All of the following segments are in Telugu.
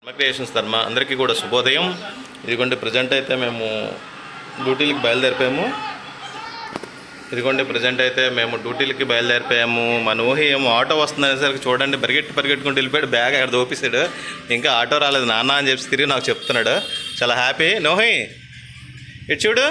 క్రియేషన్స్ ధర్మ అందరికీ కూడా శుభోదయం. ఇదిగోండి ప్రజెంట్ అయితే మేము డ్యూటీలకి బయలుదేరిపోయాము. మన ఊహి ఏమో ఆటో వస్తుందనేసరికి చూడండి పరిగెట్టుకుంటూ వెళ్ళిపోయాడు. బ్యాగ్ అక్కడ దోపేశాడు. ఇంకా ఆటో రాలేదు నాన్న అని చెప్పి తిరిగి నాకు చెప్తున్నాడు. చాలా హ్యాపీ. నోహి ఇటు చూడు,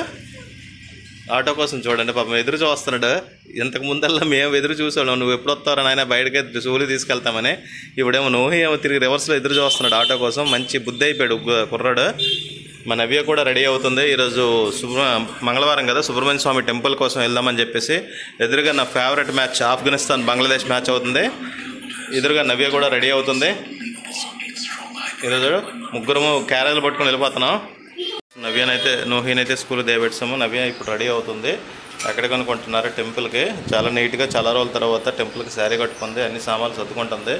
ఆటో కోసం చూడండి పాపం ఎదురు చూస్తున్నాడు. ఇంతకు ముందల్లా మేము ఎదురు చూసాం, నువ్వు ఎప్పుడు వస్తావు నాయన బయటకి సూలి తీసుకెళ్తామని. ఇప్పుడేమో నోహి ఏమో తిరిగి రివర్స్లో ఎదురు చూస్తున్నాడు ఆటో కోసం. మంచి బుద్ధి అయిపోయాడు కుర్రాడు. మా నవ్య కూడా రెడీ అవుతుంది. ఈరోజు మంగళవారం కదా, సుబ్రహ్మణ్య స్వామి టెంపుల్ కోసం వెళ్దామని చెప్పేసి. ఎదురుగా నా favourite match Afghanistan Bangladesh match అవుతుంది. ఎదురుగా నవ్య కూడా రెడీ అవుతుంది. ఈరోజు ముగ్గురము క్యారేజీలు పట్టుకొని వెళ్ళిపోతున్నాం. నోహినైతే స్కూల్ దేవెట్సాము. నవ్య ఇప్పుడు రెడీ అవుతుంది. ఎక్కడికి అనుకుంటున్నారు? టెంపుల్కి. చాలా నీట్గా చాలా రోజుల తర్వాత టెంపుల్కి శారీ కట్టుకుంది. అన్ని సామాన్లు సర్దుకుంటుంది.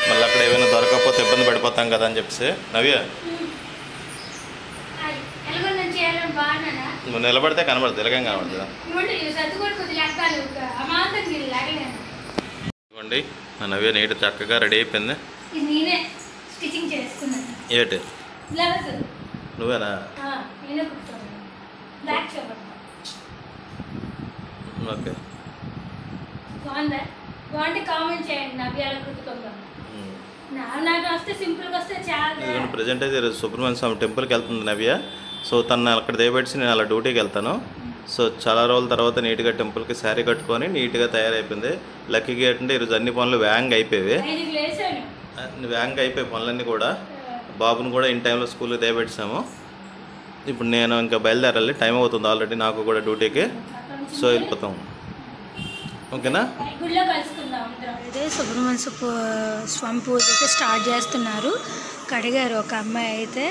మళ్ళీ అక్కడ ఏమైనా దొరకకపోతే ఇబ్బంది పడిపోతాం కదా అని చెప్పేసి. నవ్య నువ్వు నిలబడితే కనబడుతుంది, ఇలాగేం కనబడుతుందా? ఇవ్వండి నా నవ్య నీట్ చక్కగా రెడీ అయిపోయింది. ఏంటి నువ్వేనా? ఓకే ప్రజెంట్ అయితే ఈరోజు సుబ్రహ్మణ్య స్వామి టెంపుల్కి వెళ్తుంది నవ్య. సో తను అక్కడ దేవెట్సి నేను అలా డ్యూటీకి వెళ్తాను. సో చాలా రోజుల తర్వాత నీట్గా టెంపుల్కి శారీ కట్టుకొని నీట్గా తయారైపోయింది. లక్కీగా ఏంటంటే ఈరోజు అన్ని పనులు వ్యాంగ్ అయిపోయాయి పనులన్నీ కూడా. బాబుని కూడా ఇన్ టైంలో స్కూల్కి దేవెట్సాము. ఇప్పుడు నేను ఇంకా బయలుదేరాలి, టైం అవుతుంది ఆల్రెడీ నాకు కూడా డ్యూటీకి. సో వెళ్ళిపోతాం. ఓకేనా? అయితే సుబ్రహ్మణ్య స్వామి పూజ అయితే స్టార్ట్ చేస్తున్నారు. కడిగారు ఒక అమ్మాయి అయితే.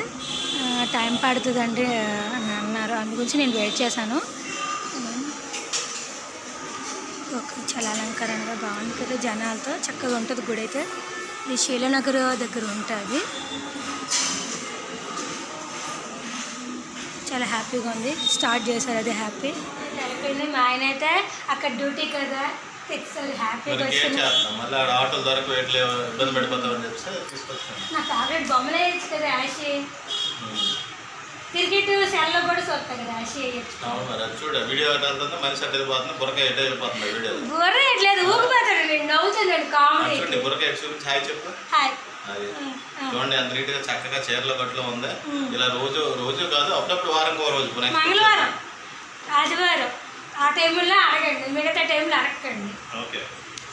టైం పడుతుందండి అని అన్నారు, అందుగురించి నేను వెయిట్ చేశాను. చాలా అలంకరణగా బాగుంది కదా, జనాలతో చక్కగా ఉంటుంది గుడి అయితే. ఇది శీలనగర్ దగ్గర ఉంటుంది. చాలా హ్యాపీగా ఉంది. స్టార్ట్ చేశారు, అదే హ్యాపీ అయిపోయింది. మా ఆయన అయితే అక్కడ డ్యూటీ కదా హ్యాపీగా వచ్చింది. నా ఫేవరెట్ బొమ్మలే వేయచ్చు కదా యాషి. క్రికెట్ సెల్లో కూడా చూస్తా కదా యాషి. బుర్ర ఎట్లేదు ఊగిపోతాడు, నేను నవ్వుతున్నాడు కామెడీ. హాయ్ చూడండి ఎంత నీట్గా చక్కగా చీరల గట్లో ఉంది. ఇలా రోజు కాదు, అప్పుడప్పుడు వారంకో రోజు. మంగళవారం ఆదివారం ఆ టైంలో అడగండి, మిగతా టైంలో అడగండి.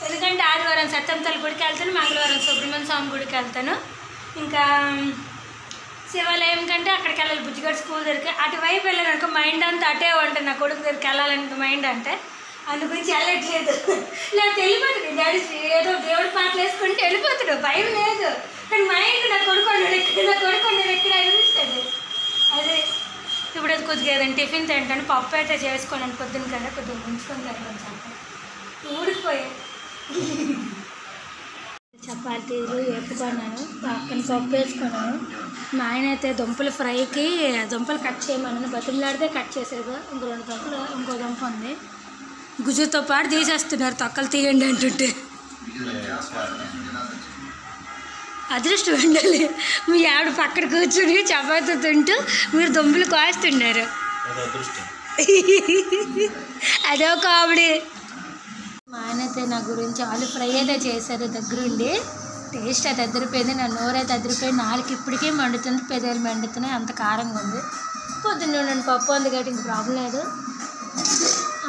ఎందుకంటే ఆదివారం సత్యంతల గుడికి వెళ్తాను, మంగళవారం సుబ్రహ్మణ్య స్వామి గుడికి వెళ్తాను. ఇంకా శివాలయం కంటే అక్కడికి వెళ్ళాలి. బుజ్జిగడ్డ స్కూల్ దగ్గరికి అటువైపు వెళ్ళాను మైండ్ అంతా అటే ఉంటుంది. నా కొడుకు దగ్గరికి వెళ్ళాలంటే మైండ్ అంటే అందు గురించి వెళ్ళట్లేదు. నాకు వెళ్ళిపోతుంది డాడీ, ఏదో దేవుడి పాటలు వేసుకుంటే వెళ్ళిపోతాడు, భయం లేదు. కానీ మైండ్ నా కొడుకు నేను ఎక్కడ అనిపిస్తుంది. అదే ఇప్పుడు అది కొద్దిగా ఏదైనా టిఫిన్ తింటాను. పప్పు అయితే చేసుకోను పొద్దున్న కదా, కొద్దిగా ఉంచుకొని కొంచెం ఊడిపోయాయి. చపాతీలు వేపుకున్నాను, పక్కన పప్పు వేసుకున్నాను. మా ఆయన అయితే దుంపల ఫ్రైకి దుంపలు కట్ చేయమన్నాను, బతిమలాడితే కట్ చేసేది. ఇంకో 2 దుంపలు, ఇంకో దుంప ఉంది. గుజ్జుతో పాటు తీసేస్తున్నారు, తొక్కలు తీయండి అంటుంటే. అదృష్టం ఉండాలి, మీ ఆవిడ పక్కన కూర్చుని చపాతీ తింటూ మీరు దుంపలు కోస్తున్నారు. అదో కామెడీ. మా ఆయన అయితే నా గురించి ఆలు ఫ్రై అయితే చేశారు దగ్గరుండి. టేస్ట్ అయితే అదిరిపోయింది. నా నోరైతే అదిరిపోయింది. నాలుగు ఇప్పటికే మండుతుంది, పెదాలు మండుతున్నాయి, అంత కారంగా ఉంది. పొద్దున్న పప్పు ఉంది కాబట్టి ఇంక ప్రాబ్లం లేదు.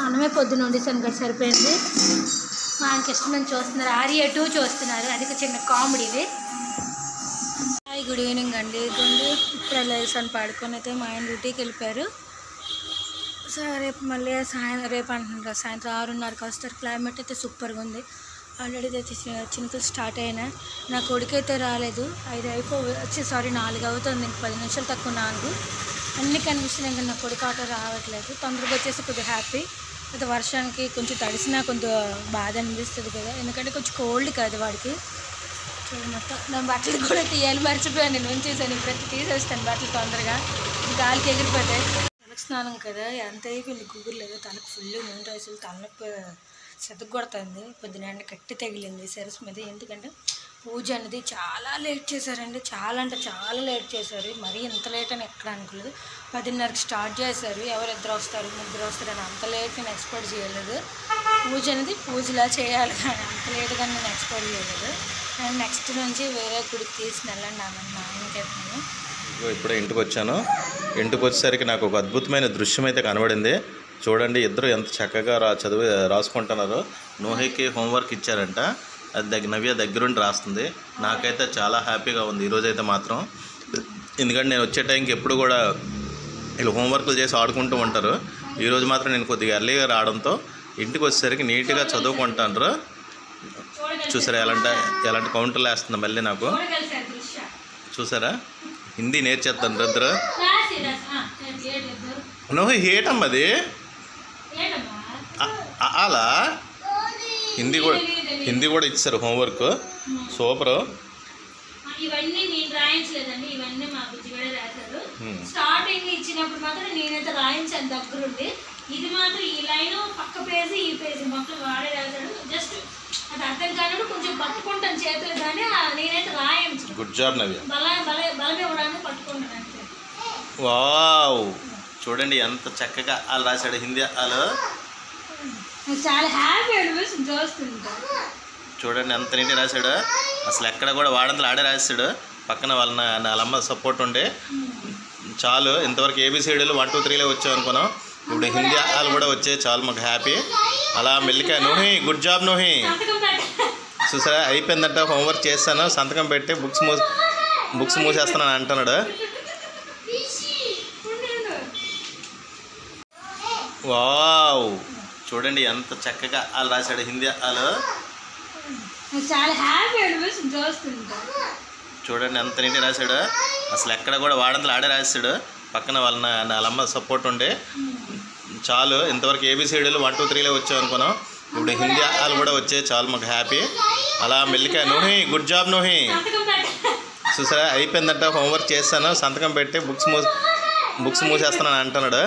అన్నమే పొద్దున్న వండేసాను కాబట్టి సరిపోయింది. మా ఆయనకి ఇష్టమని చూస్తున్నారు. ఆర్య 2 చూస్తున్నారు, అది చిన్న కామెడీది. హాయ్ గుడ్ ఈవినింగ్ అండి. ఇదిగోండి ఇప్పుడు లేసాను పడుకొని. అయితే మా ఆయన డ్యూటీకి వెళ్ళిపోయారు. సో రేపు మళ్ళీ రేపు అంటున్నారు సాయంత్రం 6:30కి వస్తారు. క్లైమేట్ అయితే సూపర్గా ఉంది. ఆల్రెడీ అయితే చినుకులు స్టార్ట్ అయినాయి. నా కొడుకు అయితే రాలేదు. 4 అవుతుంది, ఇంక 10 నిమిషాలు తక్కువ 4. అన్నీ కనిపిస్తున్నాయి కానీ నా కొడుకు ఆటో రావట్లేదు. తొందరగా వచ్చేసి కొద్దిగా హ్యాపీ. అయితే వర్షానికి కొంచెం తడిసినా కొంచెం బాధ అనిపిస్తుంది కదా, ఎందుకంటే కొంచెం కోల్డ్ కాదు వాడికి. మొత్తం నా బట్టలు కూడా తీయాలి, మర్చిపోయాను. నేను ఉంచేసాను, ఇప్పుడైతే తీసేస్తాను బట్టలు తొందరగా, గాలికి ఎగిరిపోతాయి. తలకు స్నానం కదా, ఎంత అయిపోయింది గూగుల్ లేదు. తలకు ఫుల్ నూనె రాసులు, తలనొప్పి సెతగొడుతుంది. పొద్దున ఎండ కట్టి తగిలింది శిరస్సు మీద. ఎందుకంటే పూజ అనేది చాలా లేట్ చేశారండి, చాలా అంటే చాలా లేట్ చేశారు. మరీ ఇంత లేట్ అని ఎక్కడ అనుకోలేదు. 10:30కి స్టార్ట్ చేశారు. ఎవరిద్దరు వస్తారు ముగ్గురు వస్తారని అంత లేట్ నేను ఎక్స్పెక్ట్ చేయలేదు. పూజ అనేది పూజలా చేయాలి కానీ అంత లేట్గా నేను ఎక్స్పెక్ట్ చేయలేదు. అండ్ నెక్స్ట్ నుంచి వేరే గుడికి తీసుకుని వెళ్ళండి అన్న మా ఆయనకైతే. ఇప్పుడే ఇంటికి వచ్చాను. ఇంటికి వచ్చేసరికి నాకు ఒక అద్భుతమైన దృశ్యం అయితే కనబడింది. చూడండి, ఇద్దరు ఎంత చక్కగా రాసుకుంటున్నారు. నోహికి హోంవర్క్ ఇచ్చారంట, అది నవ్య దగ్గరుండి రాస్తుంది. నాకైతే చాలా హ్యాపీగా ఉంది ఈరోజైతే మాత్రం. ఎందుకంటే నేను వచ్చే టైంకి ఎప్పుడు కూడా వీళ్ళు హోంవర్క్లు చేసి ఆడుకుంటూ ఉంటారు. ఈరోజు మాత్రం నేను కొద్దిగా ఎర్లీగా రావడంతో ఇంటికి వచ్చేసరికి నీట్గా చదువుకుంటాను. చూసారా ఎలాంటి కౌంటర్లు వేస్తుంది మళ్ళీ నాకు. చూసారా, హిందీ నేర్చేస్తాను ఇద్దరు. నోహి ఏటమ్మా అది అలా హిందీ కూడా ఇచ్చారు హోంవర్క్. సూపర్. ఇవన్నీ నేను రాయించలేదండి, ఇవన్నీ మా బుజ్జిగడే రాశారు. స్టార్టింగ్ ఇచ్చినప్పుడు మాత్రం నేనైతే రాయించాను దగ్గరుండి. ఇది మాత్రం ఈ లైన్ పక్క పేజీ ఈ పేజీ మొత్తం వాడే రాశాడు. జస్ట్ అది అర్థం కానప్పుడు కొంచెం పట్టుకుంటాను చేతులు, కానీ నేనైతే రాయించు. గుడ్ జాబ్ నవ్య. బలం ఇవ్వడానికి పట్టుకుంటాను అంతే. వావ్, చూడండి ఎంత చక్కగా వాళ్ళు రాశాడు హిందీ. వాళ్ళు చాలా హ్యాపీ అనిపిస్తుంది చూస్తుంటా. చూడండి ఎంత నీట్గా రాశాడు. అసలు ఎక్కడ కూడా వాడంతలు ఆడే రాశాడు. పక్కన వాళ్ళమ్మ సపోర్ట్ ఉండే చాలు. ఇంతవరకు ఏబిసిడీలు 1 2 3 వచ్చావు అనుకున్నాం. ఇప్పుడు హిందీ వాళ్ళు కూడా వచ్చాయి, చాలు మాకు హ్యాపీ. అలా మెల్లిగా నోహి గుడ్ జాబ్ నోహి. చూసారా, అయిపోయిందంట, హోంవర్క్ చేస్తాను, సంతకం పెట్టి బుక్స్ మూసేస్తానని అంటున్నాడు. వావ్, చూడండి ఎంత చక్కగా వాళ్ళు రాశాడు హిందీ. వాళ్ళు చాలా హ్యాపీ అనిపిస్తుంది చూస్తుంటా. చూడండి ఎంత నీట్గా రాశాడు. అసలు ఎక్కడ కూడా వాడంతలు ఆడే రాశాడు. పక్కన వాళ్ళమ్మ సపోర్ట్ ఉండే చాలు. ఇంతవరకు ఏబిసిడీలు 1 2 3 వచ్చావు అనుకున్నాం. ఇప్పుడు హిందీ వాళ్ళు కూడా వచ్చాయి, చాలు మాకు హ్యాపీ. అలా మెల్లిగా నోహి గుడ్ జాబ్ నోహి. చూసారా, అయిపోయిందంట, హోంవర్క్ చేస్తాను, సంతకం పెట్టి బుక్స్ మూసేస్తానని అంటున్నాడు.